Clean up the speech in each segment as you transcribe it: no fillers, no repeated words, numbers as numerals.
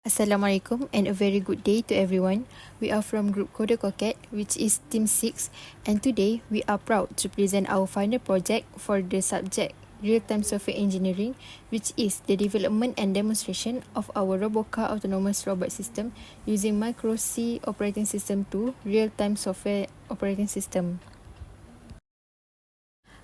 Assalamualaikum and a very good day to everyone. We are from Group Robokar, which is Team 6, and today we are proud to present our final project for the subject Real-Time Software Engineering, which is the development and demonstration of our Robokar autonomous robot system using Micro C operating system to Real-Time Software Operating System.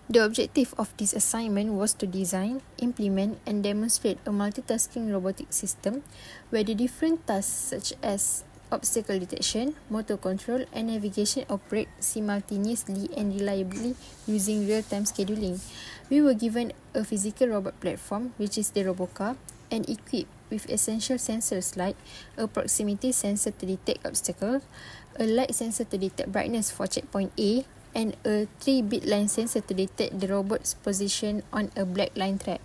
The objective of this assignment was to design, implement, and demonstrate a multitasking robotic system where the different tasks such as obstacle detection, motor control, and navigation operate simultaneously and reliably using real-time scheduling. We were given a physical robot platform, which is the Robokar, and equipped with essential sensors like a proximity sensor to detect obstacles, a light sensor to detect brightness for checkpoint A, and a 3-bit line sensor to detect the robot's position on a black line track.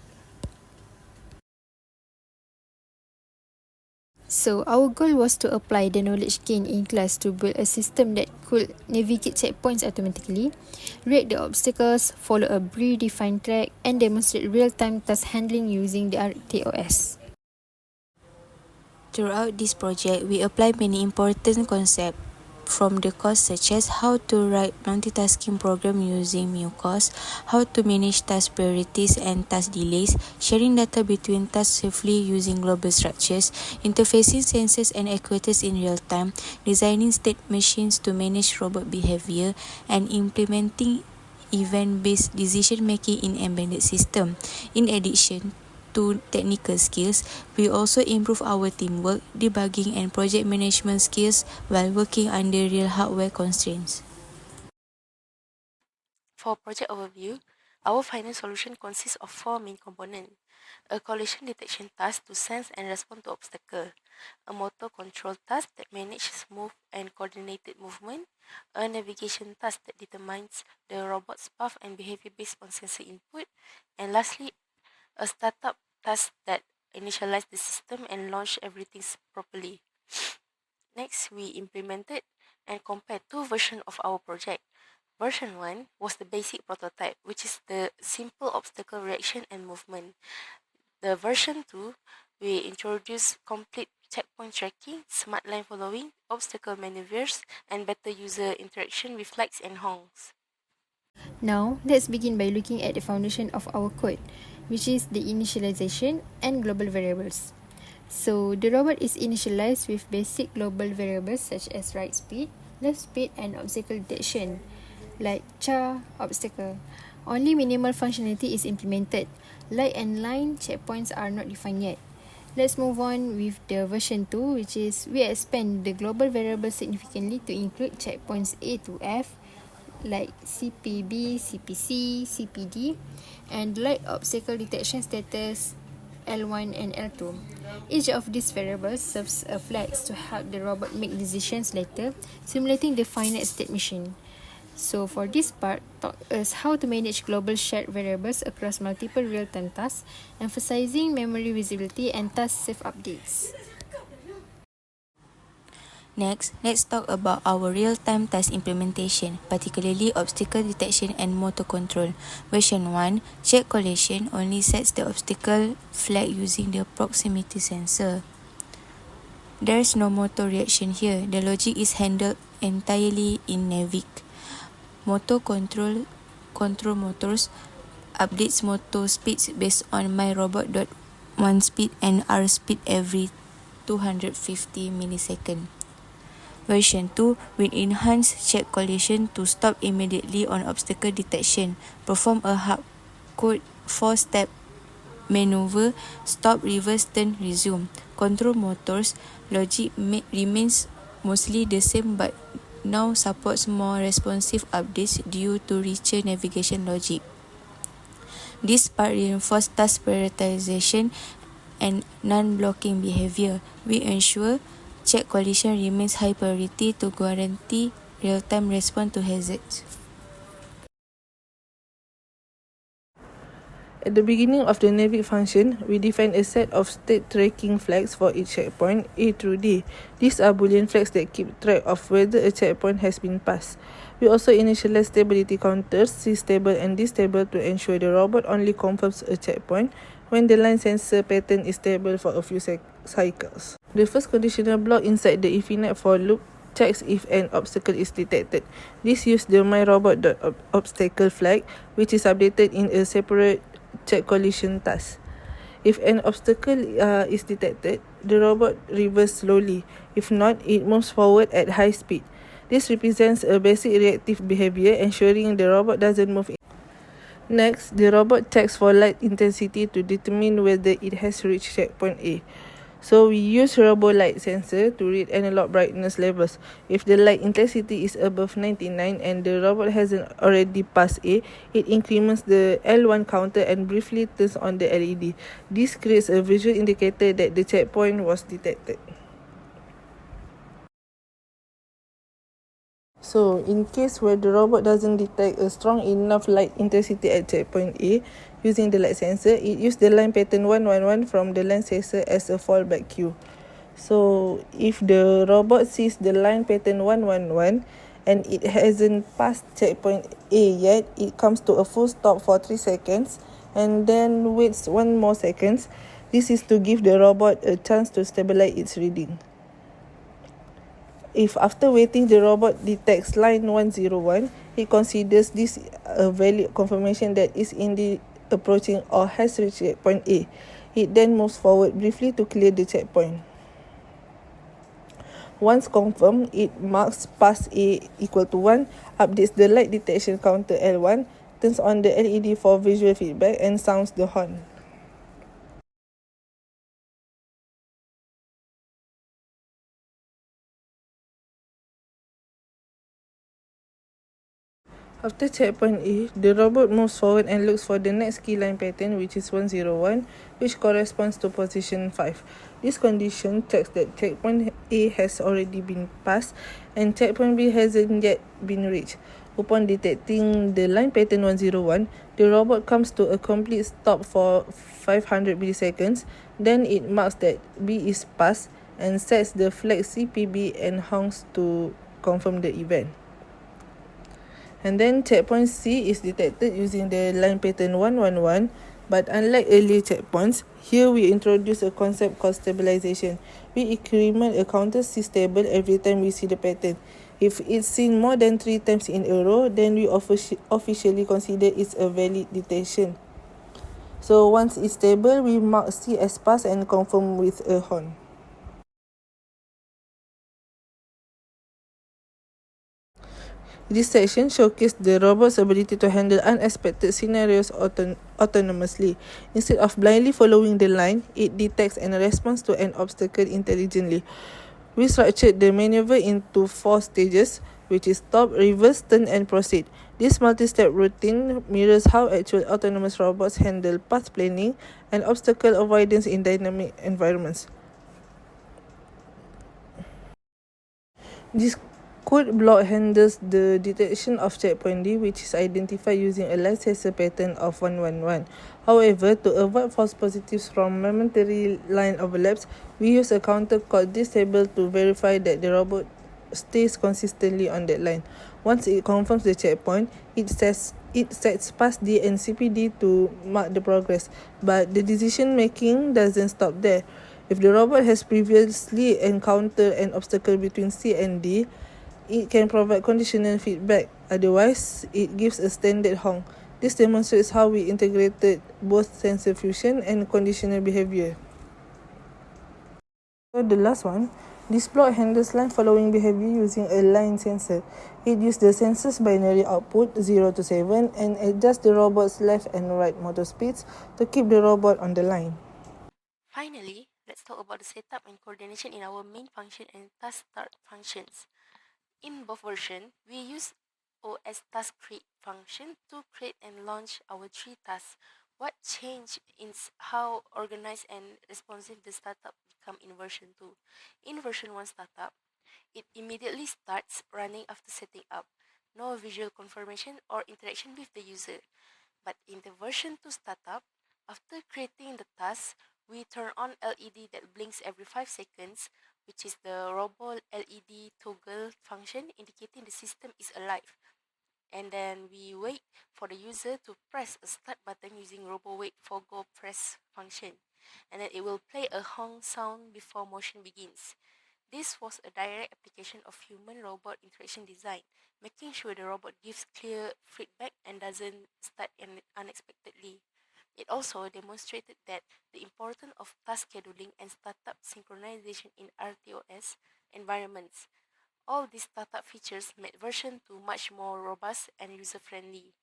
So our goal was to apply the knowledge gained in class to build a system that could navigate checkpoints automatically, rate the obstacles, follow a predefined track, and demonstrate real-time task handling using the RTOS. Throughout this project, we apply many important concepts from the course such as how to write multitasking program using MuCos, how to manage task priorities and task delays, sharing data between tasks safely using global structures, interfacing sensors and actuators in real time, designing state machines to manage robot behavior, and implementing event-based decision-making in embedded system. In addition to technical skills, we also improve our teamwork, debugging, and project management skills while working under real hardware constraints. For project overview, our final solution consists of 4 main components: a collision detection task to sense and respond to obstacle, a motor control task that manages smooth and coordinated movement, a navigation task that determines the robot's path and behavior based on sensor input, and lastly, a startup task that initialize the system and launch everything properly. Next, we implemented and compared two versions of our project. Version 1 was the basic prototype, which is the simple obstacle reaction and movement. The version 2, we introduced complete checkpoint tracking, smart line following, obstacle maneuvers, and better user interaction with lights and honks. Now, let's begin by looking at the foundation of our code, which is the initialization and global variables. So, the robot is initialized with basic global variables such as right speed, left speed, and obstacle detection, like obstacle. Only minimal functionality is implemented. Light and line checkpoints are not defined yet. Let's move on with the version 2, which is we expand the global variables significantly to include checkpoints A to F, like CPB, CPC, CPD, and light obstacle detection status L1 and L2. Each of these variables serves a flex to help the robot make decisions later, simulating the finite state machine. So for this part, taught us how to manage global shared variables across multiple real-time tasks, emphasizing memory visibility and task safe updates. Next, let's talk about our real-time task implementation, particularly obstacle detection and motor control. Version 1, check collision only sets the obstacle flag using the proximity sensor. There's no motor reaction here. The logic is handled entirely in Navic. Motor control motors updates motor speeds based on myrobot.1 speed and R speed every 250 milliseconds. Version 2 will enhance check collision to stop immediately on obstacle detection, perform a hard-code 4-step maneuver, stop, reverse, turn, resume. Control motors logic remains mostly the same but now supports more responsive updates due to richer navigation logic. This part reinforces task prioritization and non-blocking behavior. We ensure check collision remains high priority to guarantee real-time response to hazards. At the beginning of the Navic function, we define a set of state tracking flags for each checkpoint A through D. These are Boolean flags that keep track of whether a checkpoint has been passed. We also initialize stability counters, C stable and D stable, to ensure the robot only confirms a checkpoint when the line sensor pattern is stable for a few cycles. The first conditional block inside the infinite for loop checks if an obstacle is detected. This uses the myRobot.obstacle flag, which is updated in a separate check collision task. If an obstacle is detected, the robot reverses slowly. If not, it moves forward at high speed. This represents a basic reactive behavior, ensuring the robot doesn't move. Next, the robot checks for light intensity to determine whether it has reached checkpoint A. So we use RoboLight sensor to read analog brightness levels. If the light intensity is above 99 and the robot hasn't already passed A, it increments the L1 counter and briefly turns on the LED. This creates a visual indicator that the checkpoint was detected. So, in case where the robot doesn't detect a strong enough light intensity at checkpoint A, using the light sensor, it uses the line pattern 111 from the line sensor as a fallback cue. So, if the robot sees the line pattern 111 and it hasn't passed checkpoint A yet, it comes to a full stop for 3 seconds and then waits 1 more seconds. This is to give the robot a chance to stabilize its reading. If after waiting the robot detects line 101, it considers this a valid confirmation that is indeed approaching or has reached checkpoint A. It then moves forward briefly to clear the checkpoint. Once confirmed, it marks pass A equal to 1, updates the light detection counter L1, turns on the LED for visual feedback and sounds the horn. After checkpoint A, the robot moves forward and looks for the next key line pattern, which is 101, which corresponds to position 5. This condition checks that checkpoint A has already been passed and checkpoint B hasn't yet been reached. Upon detecting the line pattern 101, the robot comes to a complete stop for 500 milliseconds. Then it marks that B is passed and sets the flag CPB and honks to confirm the event. And then checkpoint C is detected using the line pattern 111, but unlike earlier checkpoints, here we introduce a concept called stabilization. We increment a counter C stable every time we see the pattern. If it's seen more than 3 times in a row, then we officially consider it's a valid detection. So once it's stable, we mark C as pass and confirm with a horn. This section showcased the robot's ability to handle unexpected scenarios autonomously. Instead of blindly following the line, it detects and responds to an obstacle intelligently. We structured the maneuver into 4 stages, which is stop, reverse, turn, and proceed. This multi-step routine mirrors how actual autonomous robots handle path planning and obstacle avoidance in dynamic environments. This code block handles the detection of checkpoint D, which is identified using a light sensor pattern of 111. However, to avoid false positives from momentary line overlaps, we use a counter called disable to verify that the robot stays consistently on that line. Once it confirms the checkpoint, it sets pass D and CPD to mark the progress, but the decision making doesn't stop there. If the robot has previously encountered an obstacle between C and D, it can provide conditional feedback. Otherwise, it gives a standard honk. This demonstrates how we integrated both sensor fusion and conditional behavior. So the last one, this block handles line following behavior using a line sensor. It uses the sensor's binary output 0 to 7 and adjusts the robot's left and right motor speeds to keep the robot on the line. Finally, let's talk about the setup and coordination in our main function and task start functions. In both versions, we use OS task create function to create and launch our 3 tasks. What changed in how organized and responsive the startup become in version 2? In version 1 startup, it immediately starts running after setting up. No visual confirmation or interaction with the user. But in the version 2 startup, after creating the task, we turn on LED that blinks every 5 seconds, which is the Robo LED toggle function indicating the system is alive. And then we wait for the user to press a start button using Robo Wait for Go Press function. and then it will play a honk sound before motion begins. This was a direct application of human-robot interaction design, making sure the robot gives clear feedback and doesn't start unexpectedly. It also demonstrated that the importance of task scheduling and startup synchronization in RTOS environments. All these startup features made version 2 much more robust and user-friendly.